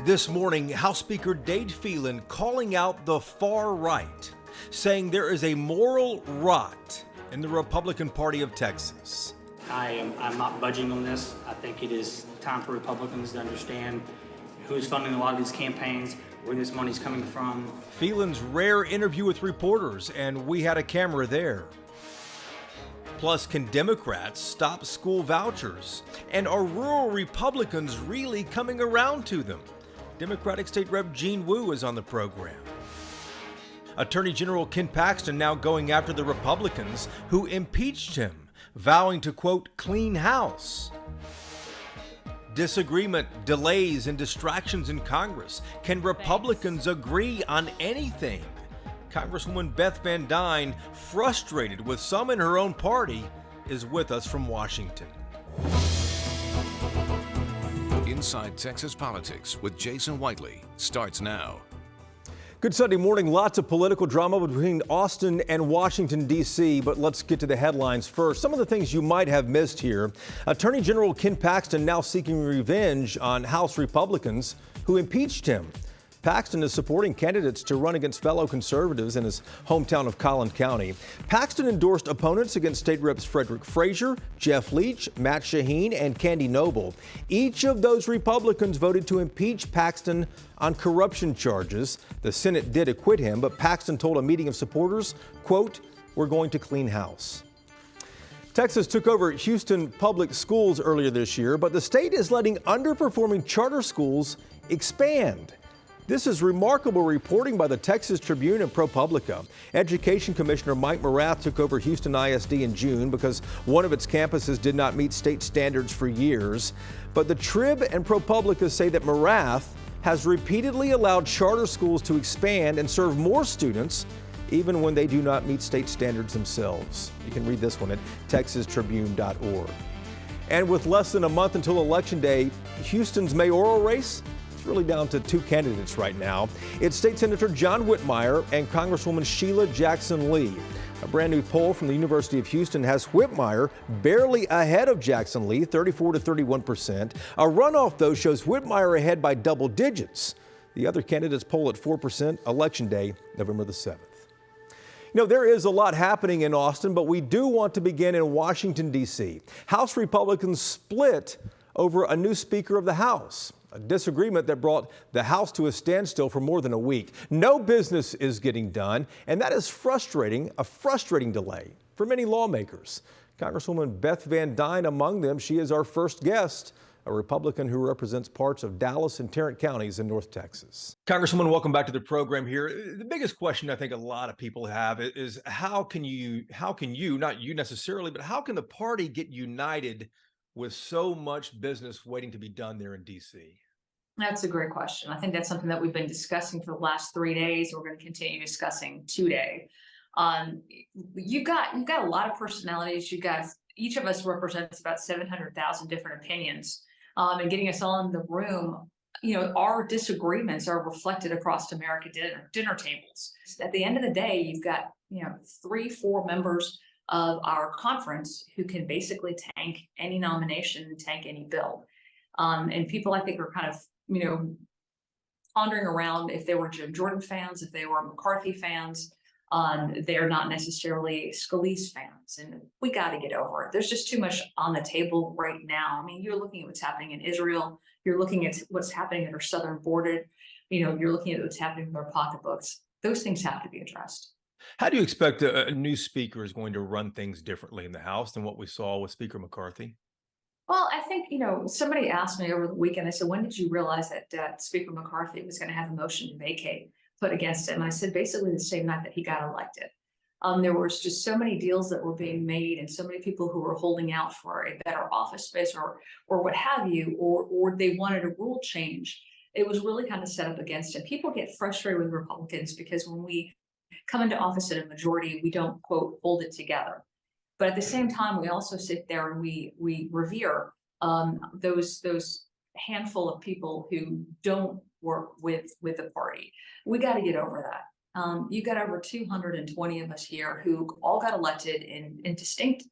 This morning, House Speaker Dade Phelan calling out the far right, saying there is a moral rot in the Republican Party of Texas. I'm not budging on this. I think it is time for Republicans to understand who's funding a lot of these campaigns, where this money's coming from. Phelan's rare interview with reporters, and we had a camera there. Plus, can Democrats stop school vouchers? And are rural Republicans really coming around to them? Democratic State Rep Jean Wu is on the program. Attorney General Ken Paxton now going after the Republicans who impeached him, vowing to, quote, clean house. Disagreement, delays, and distractions in Congress. Can Republicans agree on anything? Congresswoman Beth Van Dyne, frustrated with some in her own party, is with us from Washington. Inside Texas Politics with Jason Whiteley starts now. Good Sunday morning. Lots of political drama between Austin and Washington, D.C., but let's get to the headlines first. Some of the things you might have missed here. Attorney General Ken Paxton now seeking revenge on House Republicans who impeached him. Paxton is supporting candidates to run against fellow conservatives in his hometown of Collin County. Paxton endorsed opponents against State Reps Frederick Frazier, Jeff Leach, Matt Shaheen, and Candy Noble. Each of those Republicans voted to impeach Paxton on corruption charges. The Senate did acquit him, but Paxton told a meeting of supporters, quote, "We're going to clean house." Texas took over Houston public schools earlier this year, but the state is letting underperforming charter schools expand. This is remarkable reporting by the Texas Tribune and ProPublica. Education Commissioner Mike Morath took over Houston ISD in June because one of its campuses did not meet state standards for years. But the Trib and ProPublica say that Morath has repeatedly allowed charter schools to expand and serve more students, even when they do not meet state standards themselves. You can read this one at texastribune.org. And with less than a month until Election Day, Houston's mayoral race really down to two candidates right now. It's State Senator John Whitmire and Congresswoman Sheila Jackson Lee. A brand new poll from the University of Houston has Whitmire barely ahead of Jackson Lee, 34 to 31%. A runoff, though, shows Whitmire ahead by double digits. The other candidates poll at 4%, Election Day, November the 7th. You know, there is a lot happening in Austin, but we do want to begin in Washington, D.C. House Republicans split over a new Speaker of the House. A disagreement that brought the House to a standstill for more than a week. No business is getting done, and that is a frustrating delay for many lawmakers. Congresswoman Beth Van Dyne among them. She is our first guest, a Republican who represents parts of Dallas and Tarrant counties in North Texas. Congresswoman, welcome back to the program here. The biggest question I think a lot of people have is how can you, not you necessarily, but how can the party get united with so much business waiting to be done there in D.C.? That's a great question. I think that's something that we've been discussing for the last 3 days. We're going to continue discussing today. You've got a lot of personalities. Each of us represents about 700,000 different opinions, and getting us all in the room. You know, our disagreements are reflected across America dinner tables. At the end of the day, you've got 3-4 members of our conference who can basically tank any nomination, tank any bill. And people, I think, are kind of pondering around if they were Jim Jordan fans, if they were McCarthy fans. They're not necessarily Scalise fans, and we got to get over it. There's just too much on the table right now. I mean, you're looking at what's happening in Israel. You're looking at what's happening at our southern border. You're looking at what's happening with our pocketbooks. Those things have to be addressed. How do you expect a new speaker is going to run things differently in the House than what we saw with Speaker McCarthy? Well, I think, somebody asked me over the weekend, they said, when did you realize that Speaker McCarthy was going to have a motion to vacate put against him? And I said, basically the same night that he got elected. There was just so many deals that were being made and so many people who were holding out for a better office space or what have you, or they wanted a rule change. It was really kind of set up against him. People get frustrated with Republicans because when we come into office in a majority, we don't, quote, hold it together. But at the same time, we also sit there and we revere those handful of people who don't work with the party. We got to get over that. You got over 220 of us here who all got elected in distinct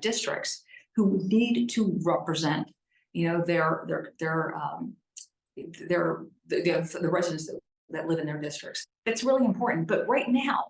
districts who need to represent, their the residents that live in their districts. That's really important. But right now,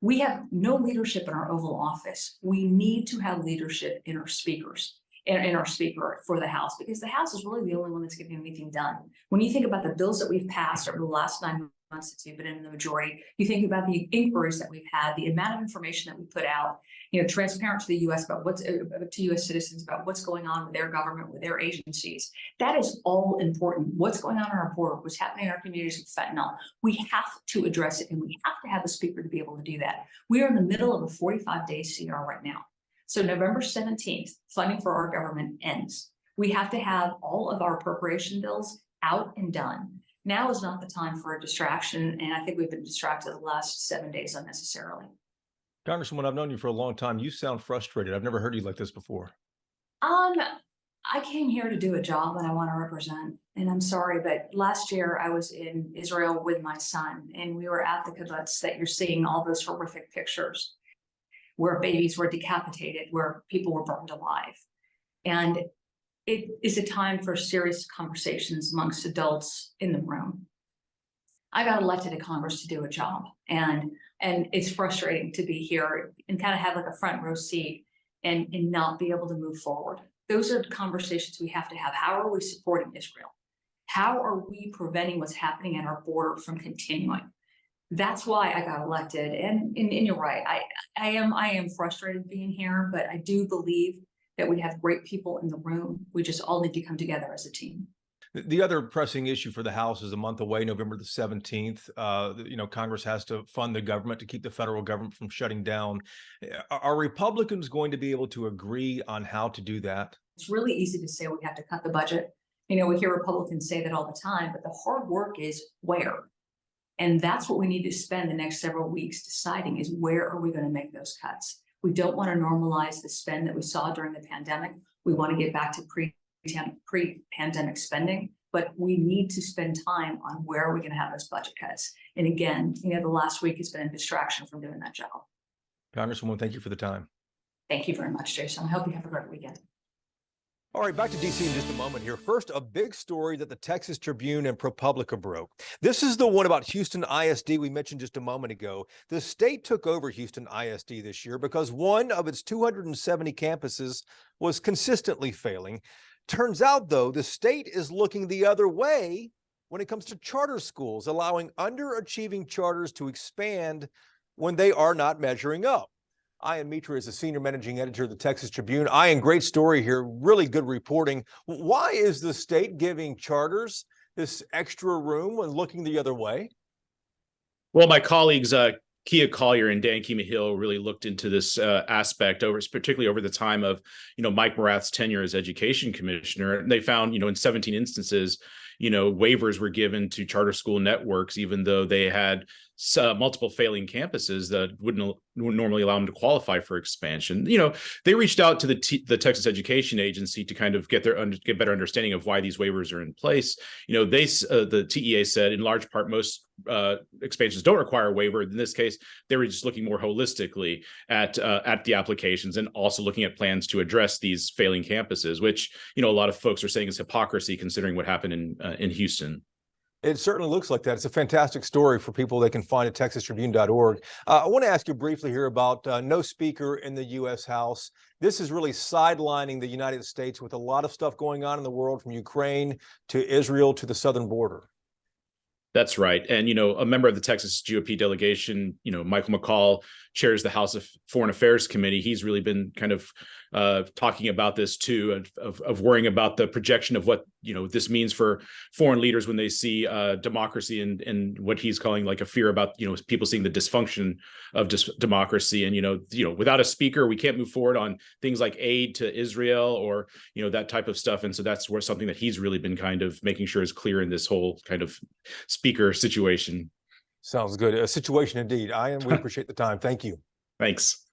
we have no leadership in our Oval Office. We need to have leadership in our speakers, in our speaker for the House, because the House is really the only one that's getting anything done. When you think about the bills that we've passed over the last 9 months since we've been in the majority, you think about the inquiries that we've had, the amount of information that we put out, transparent to the U.S. about to U.S. citizens about what's going on with their government, with their agencies. That is all important. What's going on in our border, what's happening in our communities with fentanyl. We have to address it, and we have to have a speaker to be able to do that. We are in the middle of a 45-day CR right now. So November 17th, funding for our government ends. We have to have all of our appropriation bills out and done. Now is not the time for a distraction, and I think we've been distracted the last 7 days unnecessarily. Congresswoman, I've known you for a long time. You sound frustrated. I've never heard you like this before. I came here to do a job and I want to represent, and I'm sorry, but last year I was in Israel with my son, and we were at the kibbutz that you're seeing all those horrific pictures where babies were decapitated, where people were burned alive. And it is a time for serious conversations amongst adults in the room. I got elected to Congress to do a job, and it's frustrating to be here and kind of have like a front row seat and not be able to move forward. Those are the conversations we have to have. How are we supporting Israel? How are we preventing what's happening at our border from continuing? That's why I got elected. And you're right. I am frustrated being here, but I do believe that we have great people in the room. We just all need to come together as a team. The other pressing issue for the House is a month away, November the 17th. Congress has to fund the government to keep the federal government from shutting down. Are Republicans going to be able to agree on how to do that? It's really easy to say we have to cut the budget. We hear Republicans say that all the time, but the hard work is where. And that's what we need to spend the next several weeks deciding, is where are we going to make those cuts? We don't want to normalize the spend that we saw during the pandemic. We want to get back to pre-pandemic spending, but we need to spend time on where are we going to have those budget cuts. And again, the last week has been a distraction from doing that job. Congresswoman, thank you for the time. Thank you very much, Jason. I hope you have a great weekend. All right, back to D.C. in just a moment here. First, a big story that the Texas Tribune and ProPublica broke. This is the one about Houston ISD we mentioned just a moment ago. The state took over Houston ISD this year because one of its 270 campuses was consistently failing. Turns out, though, the state is looking the other way when it comes to charter schools, allowing underachieving charters to expand when they are not measuring up. Ian Mitra is the senior managing editor of the Texas Tribune. Ian, great story here, really good reporting. Why is the state giving charters this extra room when looking the other way? Well, my colleagues, Kia Collier and Dan Kima-Hill, really looked into this aspect particularly over the time of, Mike Morath's tenure as education commissioner. And they found, in 17 instances, waivers were given to charter school networks, even though they had multiple failing campuses that wouldn't normally allow them to qualify for expansion. They reached out to the Texas Education Agency to kind of get better understanding of why these waivers are in place. The TEA said in large part most expansions don't require a waiver. In this case, they were just looking more holistically at the applications and also looking at plans to address these failing campuses, which a lot of folks are saying is hypocrisy considering what happened in Houston. It certainly looks like that. It's a fantastic story for people they can find at texastribune.org. I want to ask you briefly here about no speaker in the U.S. House. This is really sidelining the United States with a lot of stuff going on in the world, from Ukraine to Israel to the southern border. That's right. And, a member of the Texas GOP delegation, Michael McCall, chairs the House of Foreign Affairs Committee. He's really been kind of talking about this too, of worrying about the projection of what, this means for foreign leaders when they see democracy and what he's calling like a fear about, people seeing the dysfunction of democracy. And, without a speaker, we can't move forward on things like aid to Israel or, that type of stuff. And so that's where something that he's really been kind of making sure is clear in this whole kind of speaker situation. Sounds good. A situation indeed. We appreciate the time. Thank you. Thanks.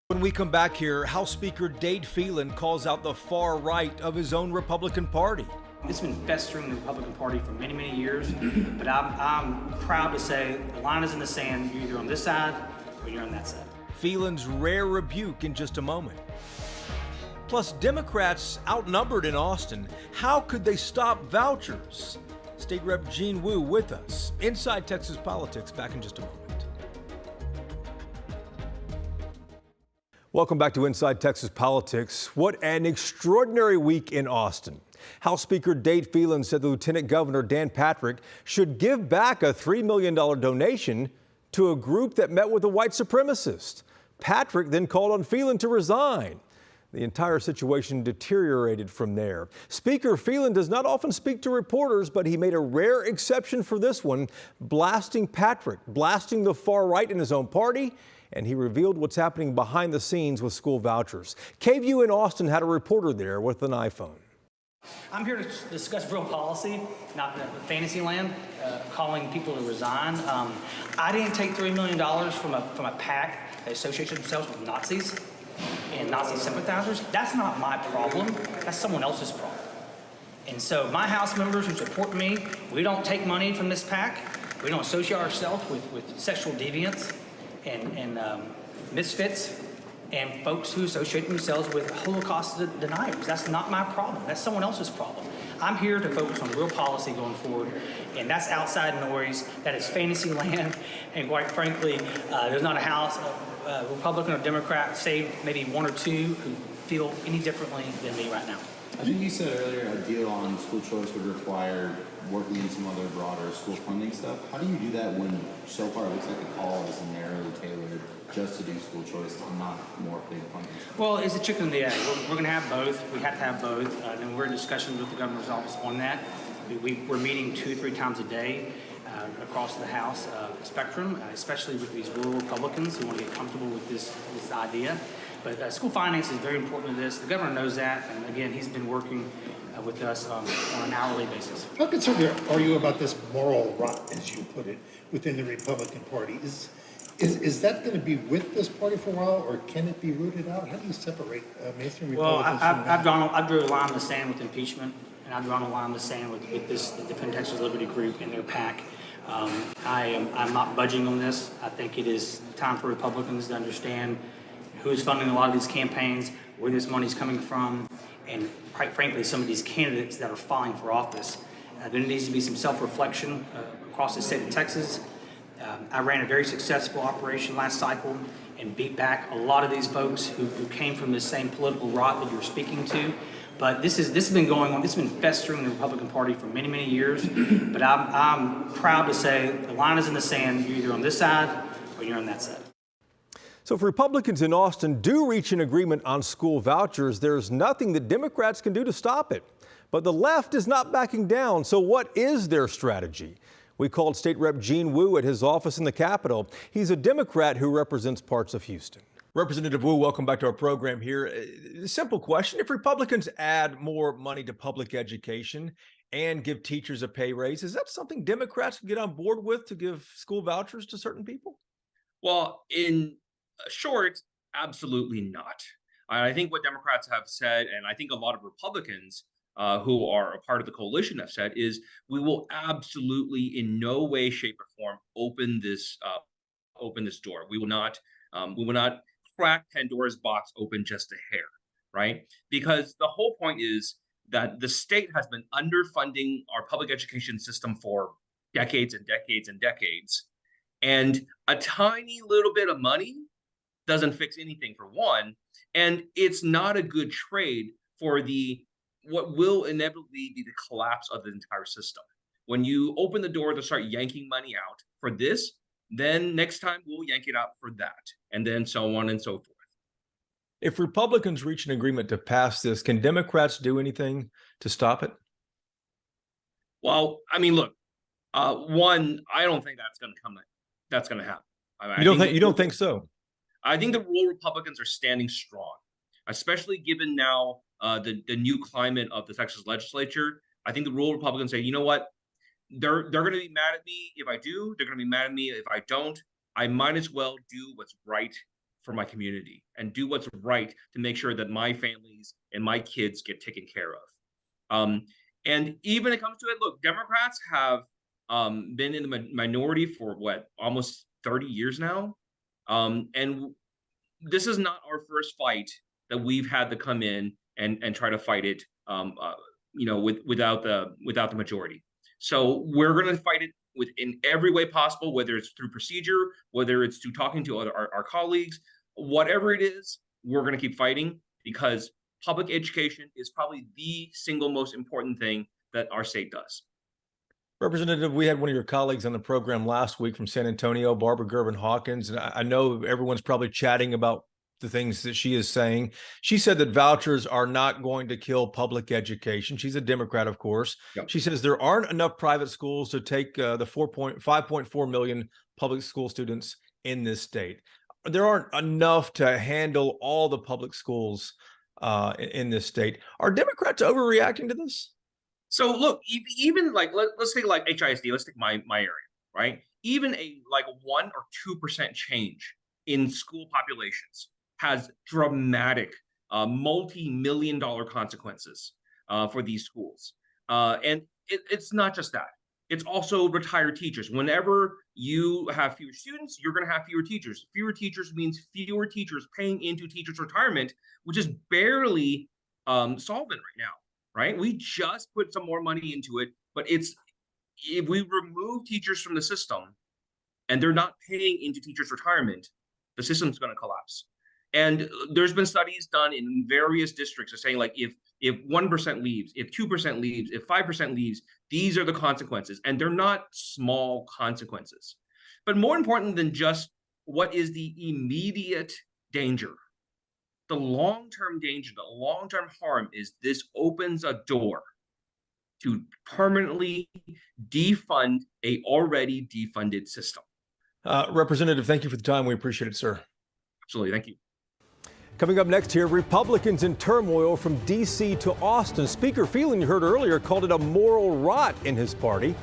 When we come back here, House Speaker Dade Phelan calls out the far right of his own Republican Party. It's been festering in the Republican Party for many, many years, but I'm proud to say the line is in the sand. You're either on this side or you're on that side. Phelan's rare rebuke in just a moment. Plus, Democrats outnumbered in Austin. How could they stop vouchers? State Rep Gene Wu with us. Inside Texas Politics, back in just a moment. Welcome back to Inside Texas Politics. What an extraordinary week in Austin. House Speaker Dade Phelan said the Lieutenant Governor Dan Patrick should give back a $3 million donation to a group that met with a white supremacist. Patrick then called on Phelan to resign. The entire situation deteriorated from there. Speaker Phelan does not often speak to reporters, but he made a rare exception for this one, blasting Patrick, blasting the far right in his own party, and he revealed what's happening behind the scenes with school vouchers. KVUE in Austin had a reporter there with an iPhone. I'm here to discuss real policy, not the fantasy land, calling people to resign. I didn't take $3 million from a PAC that associates themselves with Nazis and Nazi sympathizers. That's not my problem. That's someone else's problem. And so my House members who support me, we don't take money from this PAC. We don't associate ourselves with sexual deviants and misfits and folks who associate themselves with Holocaust deniers. That's not my problem. That's someone else's problem. I'm here to focus on real policy going forward, and that's outside noise. That is fantasy land, and quite frankly, there's not a House, Republican or Democrat, save maybe one or two, who feel any differently than me right now. I think you said earlier a deal on school choice would require working in some other broader school funding stuff. How do you do that when so far it looks like the call is narrowly tailored just to do school choice and not more big funding? Well, it's a chicken and the egg. We're going to have both. We have to have both. And we're in discussion with the governor's office on that. We're meeting 2-3 times a day across the House spectrum, especially with these rural Republicans who want to get comfortable with this idea. But school finance is very important to this. The governor knows that, and again, he's been working with us on an hourly basis. How concerned are you about this moral rot, as you put it, within the Republican Party? Is that going to be with this party for a while, or can it be rooted out? How do you separate mainstream Republicans? Well, I drew a line in the sand with impeachment, and I've drawn a line in the sand with the Defend Texas Liberty Group and their PAC. I'm not budging on this. I think it is time for Republicans to understand who's funding a lot of these campaigns, where this money's coming from, and quite frankly, some of these candidates that are filing for office. There needs to be some self-reflection across the state of Texas. I ran a very successful operation last cycle and beat back a lot of these folks who came from the same political rot that you're speaking to. But this has been going on. This has been festering in the Republican Party for many, many years. But I'm proud to say the line is in the sand. You're either on this side or you're on that side. So if Republicans in Austin do reach an agreement on school vouchers, there's nothing that Democrats can do to stop it. But the left is not backing down. So what is their strategy? We called State Rep Gene Wu at his office in the Capitol. He's a Democrat who represents parts of Houston. Representative Wu, welcome back to our program here. Simple question. If Republicans add more money to public education and give teachers a pay raise, is that something Democrats can get on board with, to give school vouchers to certain people? Well, in short, absolutely not. I think what Democrats have said, and I think a lot of Republicans who are a part of the coalition have said, is we will absolutely in no way, shape, or form open this door. We will not crack Pandora's box open just a hair, right? Because the whole point is that the state has been underfunding our public education system for decades and decades and decades. And a tiny little bit of money doesn't fix anything, for one. And it's not a good trade for what will inevitably be the collapse of the entire system. When you open the door to start yanking money out for this, then next time we'll yank it out for that, and then so on and so forth. If Republicans reach an agreement to pass this, can Democrats do anything to stop it? Well, I mean, look, one, I don't think that's going to happen. You don't think so? I think the rural Republicans are standing strong, especially given now the new climate of the Texas legislature. I think the rural Republicans say, you know what? They're going to be mad at me if I do. They're going to be mad at me if I don't. I might as well do what's right for my community and do what's right to make sure that my families and my kids get taken care of. And even when it comes to it, look, Democrats have been in the minority for almost 30 years now. And this is not our first fight that we've had to come in and try to fight it, without the majority. So we're going to fight it in every way possible, whether it's through procedure, whether it's through talking to our colleagues, whatever it is, we're going to keep fighting, because public education is probably the single most important thing that our state does. Representative, we had one of your colleagues on the program last week from San Antonio, Barbara Gervin Hawkins, and I know everyone's probably chatting about the things that she is saying. She said that vouchers are not going to kill public education. She's a Democrat, of course. Yep. She says there aren't enough private schools to take the 5.4 million public school students in this state. There aren't enough to handle all the public schools in this state. Are Democrats overreacting to this? So look, even like let's take like HISD, let's take my area, right? Even a like 1 or 2% change in school populations has dramatic, multi-million-dollar consequences for these schools. And it's not just that. It's also retired teachers. Whenever you have fewer students, you're going to have fewer teachers. Fewer teachers means fewer teachers paying into teachers' retirement, which is barely solvent right now, right? We just put some more money into it, but if we remove teachers from the system and they're not paying into teachers' retirement, the system's going to collapse. And there's been studies done in various districts saying, like, if 1% leaves, if 2% leaves, if 5% leaves, these are the consequences. And they're not small consequences. But more important than just what is the immediate danger, the long-term danger, the long-term harm is this opens a door to permanently defund a already defunded system. Representative, thank you for the time. We appreciate it, sir. Absolutely. Thank you. Coming up next here, Republicans in turmoil from D.C. to Austin. Speaker Phelan, you heard earlier, called it a moral rot in his party.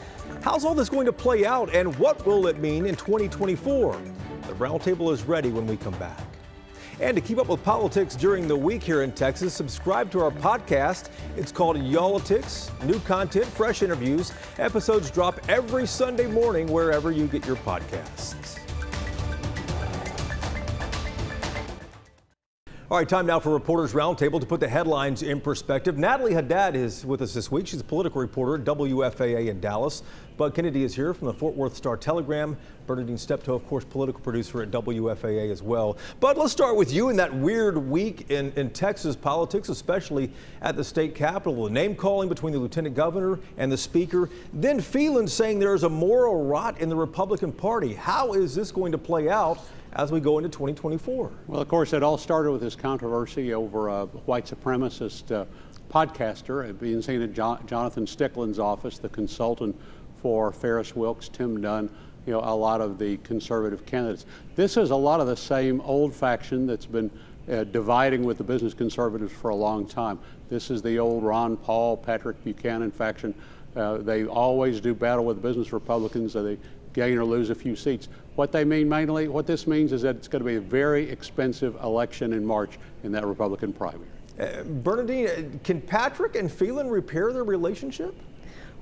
How's all this going to play out, and what will it mean in 2024? The roundtable is ready when we come back. And to keep up with politics during the week here in Texas, subscribe to our podcast. It's called Y'all-itics. New content, fresh interviews. Episodes drop every Sunday morning wherever you get your podcasts. All right, time now for Reporters Roundtable to put the headlines in perspective. Natalie Haddad is with us this week. She's a political reporter at WFAA in Dallas. Bud Kennedy is here from the Fort Worth Star-Telegram. Bernadine Steptoe, of course, political producer at WFAA as well. Bud, let's start with you in that weird week in Texas politics, especially at the state capitol. The name calling between the lieutenant governor and the speaker. Then Phelan saying there is a moral rot in the Republican Party. How is this going to play out as we go into 2024? Well, of course, it all started with this controversy over a white supremacist podcaster being seen at Jonathan Stickland's office, the consultant for Ferris Wilks, Tim Dunn, a lot of the conservative candidates. This is a lot of the same old faction that's been dividing with the business conservatives for a long time. This is the old Ron Paul, Patrick Buchanan faction. They always do battle with business Republicans, so they gain or lose a few seats. What they mean mainly, what this means is that it's going to be a very expensive election in March in that Republican primary. Bernadine, can Patrick and Phelan repair their relationship?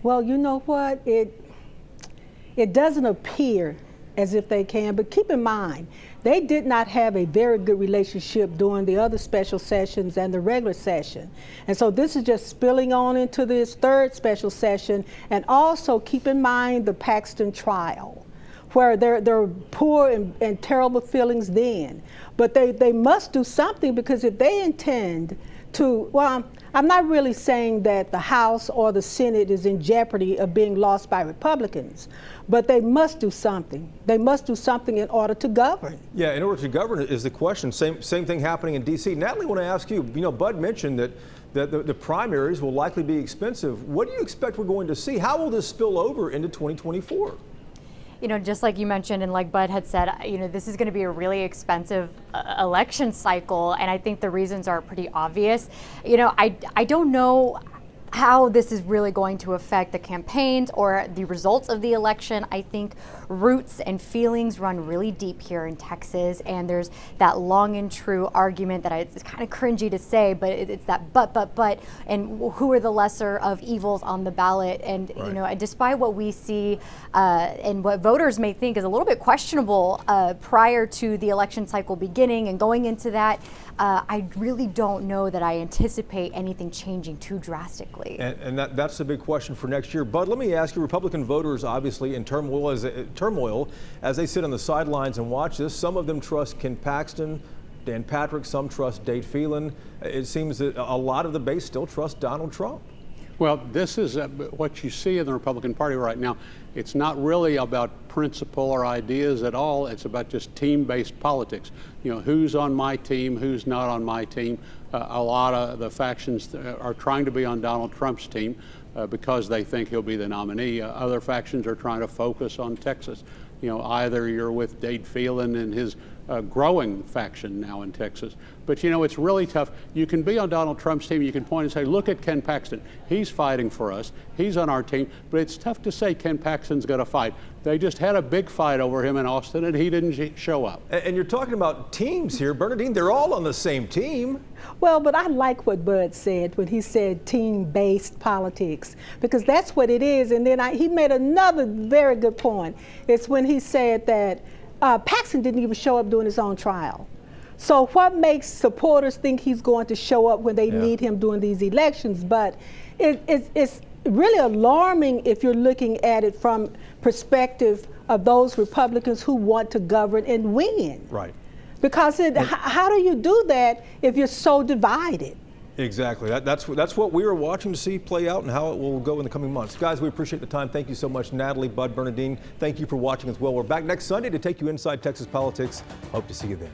Well, you know what? It doesn't appear as if they can, but keep in mind, they did not have a very good relationship during the other special sessions and the regular session. And so this is just spilling on into this third special session. And also keep in mind the Paxton trial, where there are poor and terrible feelings then. But they must do something, because if they intend to, well, I'm not really saying that the House or the Senate is in jeopardy of being lost by Republicans, but they must do something. They must do something in order to govern. Yeah, in order to govern is the question. Same thing happening in D.C. Natalie, I want to ask you, Bud mentioned that the primaries will likely be expensive. What do you expect we're going to see? How will this spill over into 2024? Just like you mentioned and like Bud had said, this is going to be a really expensive election cycle. And I think the reasons are pretty obvious. I don't know how this is really going to affect the campaigns or the results of the election. I think roots and feelings run really deep here in Texas, and there's that long and true argument that it's kind of cringy to say, but it's that but, and who are the lesser of evils on the ballot. And Right. you know, despite what we see and what voters may think is a little bit questionable prior to the election cycle beginning and going into that, I really don't know that I anticipate anything changing too drastically. And that's the big question for next year. Bud, let me ask you, Republican voters obviously in turmoil as they sit on the sidelines and watch this. Some of them trust Ken Paxton, Dan Patrick, some trust Dade Phelan. It seems that a lot of the base still trust Donald Trump. Well, this is what you see in the Republican Party right now. It's not really about principle or ideas at all. It's about just team-based politics. You know, who's on my team, who's not on my team. A lot of the factions are trying to be on Donald Trump's team because they think he'll be the nominee. Other factions are trying to focus on Texas. You know, either you're with Dade Phelan and his growing faction now in Texas. But, you know, it's really tough. You can be on Donald Trump's team. You can point and say, look at Ken Paxton. He's fighting for us. He's on our team. But it's tough to say Ken Paxton's going to fight. They just had a big fight over him in Austin, and he didn't show up. And you're talking about teams here, Bernadine. They're all on the same team. Well, but I like what Bud said when he said team-based politics, because that's what it is. And then he made another very good point. It's when he said that Paxton didn't even show up during his own trial. So what makes supporters think he's going to show up when they need him during these elections? But it's really alarming if you're looking at it from perspective of those Republicans who want to govern and win. Right. Because how do you do that if you're so divided? Exactly. That's what we are watching to see play out and how it will go in the coming months. Guys, we appreciate the time. Thank you so much. Natalie, Bud, Bernadine, thank you for watching as well. We're back next Sunday to take you inside Texas politics. Hope to see you then.